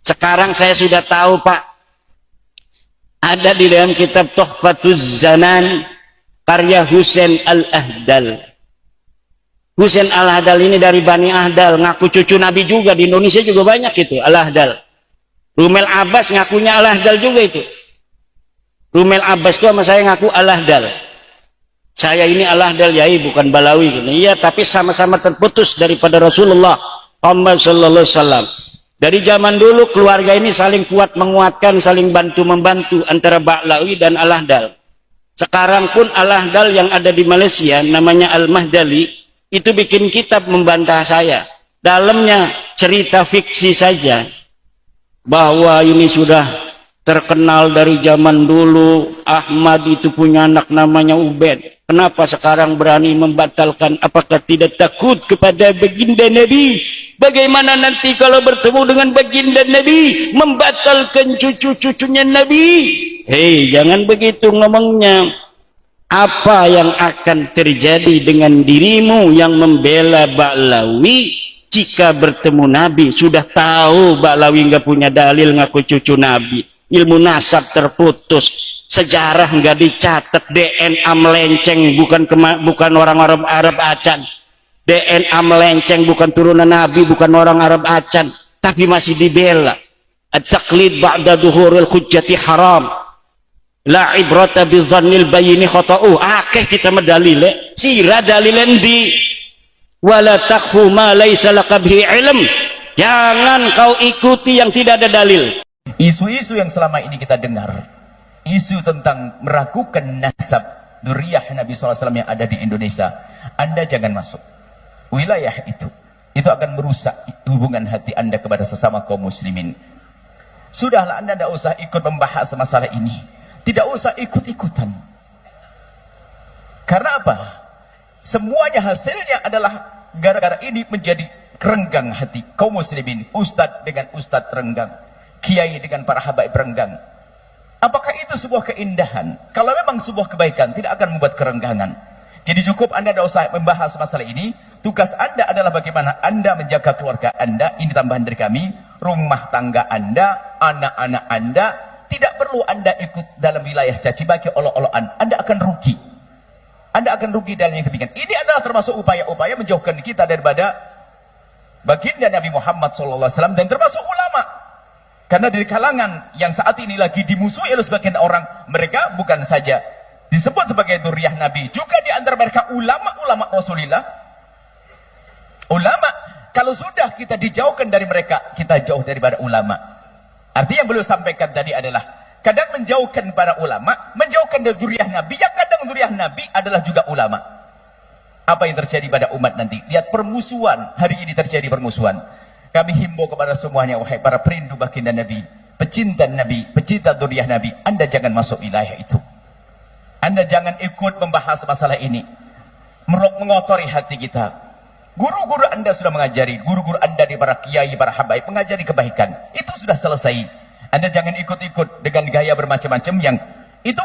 Sekarang saya sudah tahu, Pak. Ada di dalam kitab Tuhfatuz Zanan karya Husain Al-Ahdal. Husain Al-Ahdal ini dari Bani Ahdal, ngaku cucu Nabi juga. Di Indonesia juga banyak itu Al-Ahdal. Rumel Abbas ngakunya Al-Ahdal juga itu. Rumel Abbas itu sama saya ngaku Al-Ahdal. Saya ini Al-Ahdal yai, bukan Balawi. Iya, tapi sama-sama terputus daripada Rasulullah Muhammad sallallahu alaihi wasallam. Dari zaman dulu keluarga ini saling kuat menguatkan, saling bantu-membantu antara Ba'lawi dan Al-Ahdal. Sekarang pun Al-Ahdal yang ada di Malaysia namanya Al-Mahdali itu bikin kitab membantah saya. Dalamnya cerita fiksi saja bahwa ini sudah terkenal dari zaman dulu. Ahmad itu punya anak namanya Ubed. Kenapa sekarang berani membatalkan? Apakah tidak takut kepada baginda Nabi? Bagaimana nanti kalau bertemu dengan baginda Nabi membatalkan cucu-cucunya Nabi? Hei, jangan begitu ngomongnya. Apa yang akan terjadi dengan dirimu yang membela Ba'lawi jika bertemu Nabi? Sudah tahu Ba'lawi nggak punya dalil ngaku cucu Nabi. Ilmu nasab terputus, sejarah nggak dicatat, DNA melenceng, bukan orang Arab acan. DNA melenceng, bukan turunan Nabi, bukan orang Arab acan, tapi masih dibela. At-taqlid ba'da duhuril hujjati haram. La ibrata bidzannil bayini khata'u. Akeh kita medalile, sira dalilendi. Wala takfu ma laysa laka bihi ilm. Jangan kau ikuti yang tidak ada dalil. Isu-isu yang selama ini kita dengar, isu tentang meragukan nasab dzurriyyah Nabi SAW yang ada di Indonesia, Anda jangan masuk wilayah itu. Itu akan merusak hubungan hati Anda kepada sesama kaum muslimin. Sudahlah, Anda tidak usah ikut membahas masalah ini, tidak usah ikut-ikutan. Karena apa? Semuanya hasilnya adalah gara-gara ini menjadi renggang hati kaum muslimin. Ustadz dengan ustadz renggang, kiai dengan para habaib renggang. Apakah itu sebuah keindahan? Kalau memang sebuah kebaikan, tidak akan membuat kerenggangan. Jadi cukup Anda tidak usah membahas masalah ini. Tugas Anda adalah bagaimana Anda menjaga keluarga Anda. Ini tambahan dari kami. Rumah tangga Anda, anak-anak Anda. Tidak perlu Anda ikut dalam wilayah caci maki, olok-olokan. Anda akan rugi. Anda akan rugi dalam yang demikian. Ini adalah termasuk upaya-upaya menjauhkan kita daripada baginda Nabi Muhammad SAW dan termasuk ulama. Karena dari kalangan yang saat ini lagi dimusuhi oleh sebagian orang, mereka bukan saja disebut sebagai dzurriyyah Nabi, juga di antara mereka ulama-ulama Rasulullah. Ulama, kalau sudah kita dijauhkan dari mereka, kita jauh daripada ulama. Artinya yang beliau sampaikan tadi adalah kadang menjauhkan para ulama, menjauhkan dari dzurriyyah Nabi, yang kadang dzurriyyah Nabi adalah juga ulama. Apa yang terjadi pada umat nanti? Lihat permusuhan, hari ini terjadi permusuhan. Kami himbau kepada semuanya, wahai para perindu baginda Nabi, pecinta Nabi, pecinta dzurriyyah Nabi, Anda jangan masuk wilayah itu. Anda jangan ikut membahas masalah ini, mengotori hati kita. Guru-guru Anda sudah mengajari, guru-guru Anda di para kiai, para habaib mengajari kebaikan. Itu sudah selesai. Anda jangan ikut-ikut dengan gaya bermacam-macam yang itu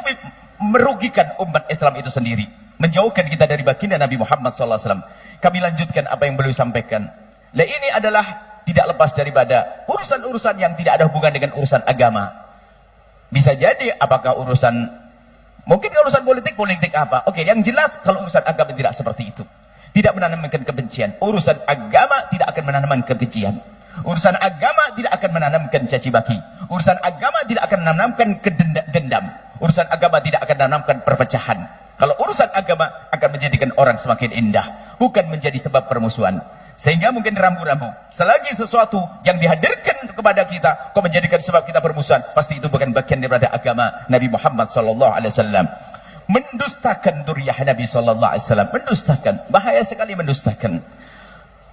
merugikan umat Islam itu sendiri, menjauhkan kita dari baginda Nabi Muhammad SAW. Kami lanjutkan apa yang beliau sampaikan. Nah, ini adalah tidak lepas daripada urusan-urusan yang tidak ada hubungan dengan urusan agama. Bisa jadi apakah urusan, mungkin urusan politik apa. Oke, yang jelas kalau urusan agama tidak seperti itu. Tidak menanamkan kebencian. Urusan agama tidak akan menanamkan kebencian. Urusan agama tidak akan menanamkan caci maki. Urusan agama tidak akan menanamkan dendam. Urusan agama tidak akan menanamkan perpecahan. Kalau urusan agama akan menjadikan orang semakin indah, bukan menjadi sebab permusuhan. Sehingga mungkin rambu-rambu, selagi sesuatu yang dihadirkan kepada kita kok menjadikan sebab kita bermusuhan, pasti itu bukan bagian daripada agama Nabi Muhammad SAW. Mendustakan dzurriyyah Nabi SAW, mendustakan, bahaya sekali mendustakan.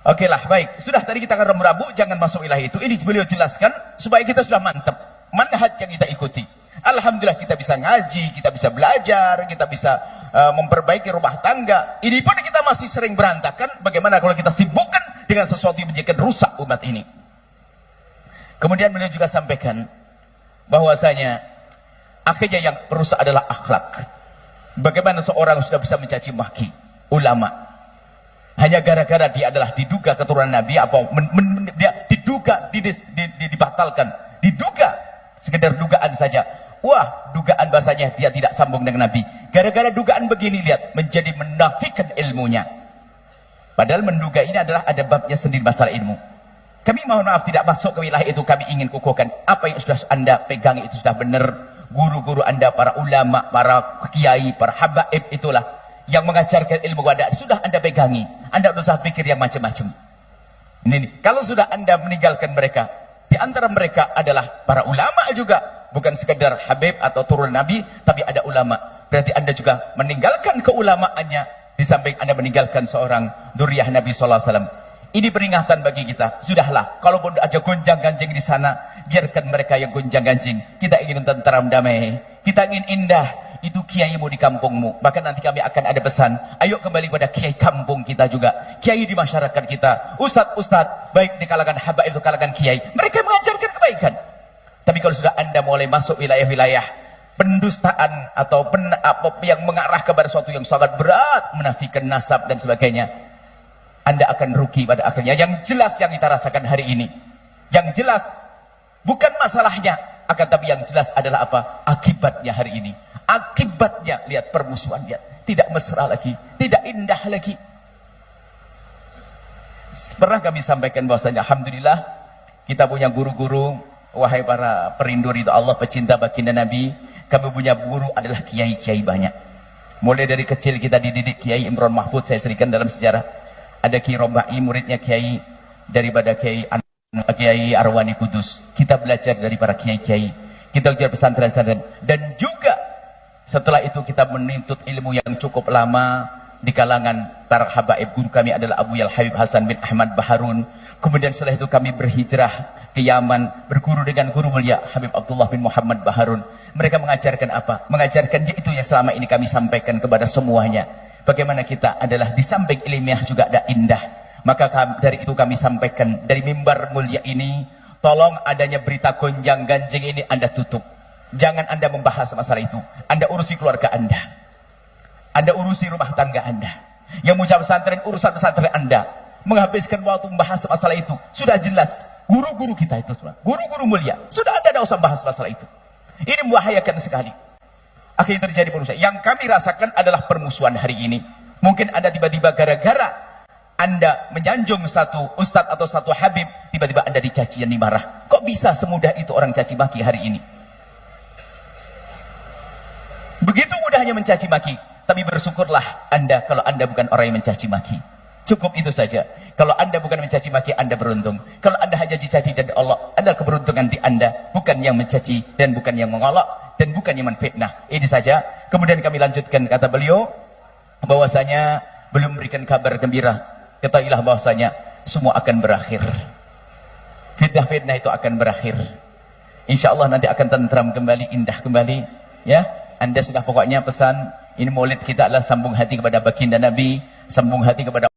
Oke lah, baik, sudah tadi kita akan rambu-rambu, jangan masuk wilayah itu. Ini beliau jelaskan supaya kita sudah mantap manhaj yang kita ikuti. Alhamdulillah kita bisa ngaji, kita bisa belajar, kita bisa memperbaiki rumah tangga. Ini pun kita masih sering berantakan. Bagaimana kalau kita sibukkan dengan sesuatu yang menjadikan rusak umat ini? Kemudian beliau juga sampaikan bahwasanya akhirnya yang rusak adalah akhlak. Bagaimana seorang sudah bisa mencaci maki ulama hanya gara-gara dia adalah diduga keturunan Nabi, apa dia diduga diduga, dibatalkan, diduga, sekedar dugaan saja. Wah, dugaan bahasanya dia tidak sambung dengan Nabi. Gara-gara dugaan begini, lihat, menjadi menafikan ilmunya. Padahal menduga ini adalah ada babnya sendiri masalah ilmu. Kami mohon maaf tidak masuk ke wilayah itu, kami ingin kukuhkan apa yang sudah Anda pegang itu sudah benar. Guru-guru Anda, para ulama, para kiai, para habaib itulah yang mengajarkan ilmu Anda, sudah Anda pegangi. Anda tidak usah pikir yang macam-macam. Ini, kalau sudah Anda meninggalkan mereka, di antara mereka adalah para ulama juga, bukan sekedar habib atau turun Nabi, tapi ada ulama. Berarti Anda juga meninggalkan keulamaannya, di samping Anda meninggalkan seorang dzurriyyah Nabi SAW. Ini peringatan bagi kita. Sudahlah, kalaupun ada gonjang-ganjing di sana, biarkan mereka yang gonjang-ganjing. Kita ingin tenteram damai, kita ingin indah. Itu kiaimu di kampungmu. Bahkan nanti kami akan ada pesan, ayo kembali pada kiai kampung kita juga, kiai di masyarakat kita, ustadz-ustadz baik di kalangan habaib itu kalangan kiai, mereka mengajarkan kebaikan. Tapi kalau sudah Anda mulai masuk wilayah-wilayah pendustaan atau yang mengarah kepada sesuatu yang sangat berat, menafikan nasab dan sebagainya, Anda akan rugi pada akhirnya. Yang jelas yang kita rasakan hari ini, yang jelas bukan masalahnya, akan tapi yang jelas adalah apa? Akibatnya hari ini. Akibatnya, lihat permusuhan, lihat, tidak mesra lagi, tidak indah lagi. Pernah kami sampaikan bahwasanya alhamdulillah kita punya guru-guru, wahai para perindu ridho Allah, pecinta baginda Nabi, kami punya guru adalah kiai-kiai banyak. Mulai dari kecil kita dididik Kiai Imron Mahfud, saya serikan dalam sejarah. Ada Kiai Rombai, muridnya Kiai daripada Kiai Arwani Kudus. Kita belajar dari para kiai-kiai, kita belajar pesantren-pesantren, dan juga setelah itu kita menuntut ilmu yang cukup lama di kalangan para habaib. Guru kami adalah Abu Yal Habib Hasan bin Ahmad Baharun. Kemudian setelah itu kami berhijrah ke Yaman, berguru dengan guru mulia Habib Abdullah bin Muhammad Baharun. Mereka mengajarkan apa? Mengajarkan yaitu yang selama ini kami sampaikan kepada semuanya. Bagaimana kita adalah di samping ilmiah juga ada indah. Maka dari itu kami sampaikan dari mimbar mulia ini, tolong adanya berita gonjang ganjing ini Anda tutup. Jangan Anda membahas masalah itu. Anda urusi keluarga Anda, Anda urusi rumah tangga Anda. Yang muncul pesantren, urusan pesantren Anda. Menghabiskan waktu membahas masalah itu sudah jelas. Guru-guru kita itu semua, guru-guru mulia, sudah Anda tidak usah bahas masalah itu. Ini membahayakan sekali. Akhirnya terjadi permusuhan. Yang kami rasakan adalah permusuhan hari ini. Mungkin Anda tiba-tiba gara-gara Anda menyanjung satu ustadz atau satu habib, tiba-tiba Anda dicaci dan dimarah. Kok bisa semudah itu orang caci maki hari ini? Begitu mudahnya mencaci maki. Tapi bersyukurlah Anda kalau Anda bukan orang yang mencaci maki. Cukup itu saja. Kalau Anda bukan mencaci maki, Anda beruntung. Kalau Anda hanya dicaci dan Allah, adalah keberuntungan di Anda, bukan yang mencaci dan bukan yang mengolok dan bukan yang menfitnah. Ini saja. Kemudian kami lanjutkan, kata beliau bahwasanya belum memberikan kabar gembira. Ketahuilah bahwasanya semua akan berakhir. Fitnah-fitnah itu akan berakhir. Insya Allah nanti akan tentram kembali, indah kembali. Ya, Anda sudah pokoknya pesan. Ini maulid kita adalah sambung hati kepada baginda Nabi, sambung hati kepada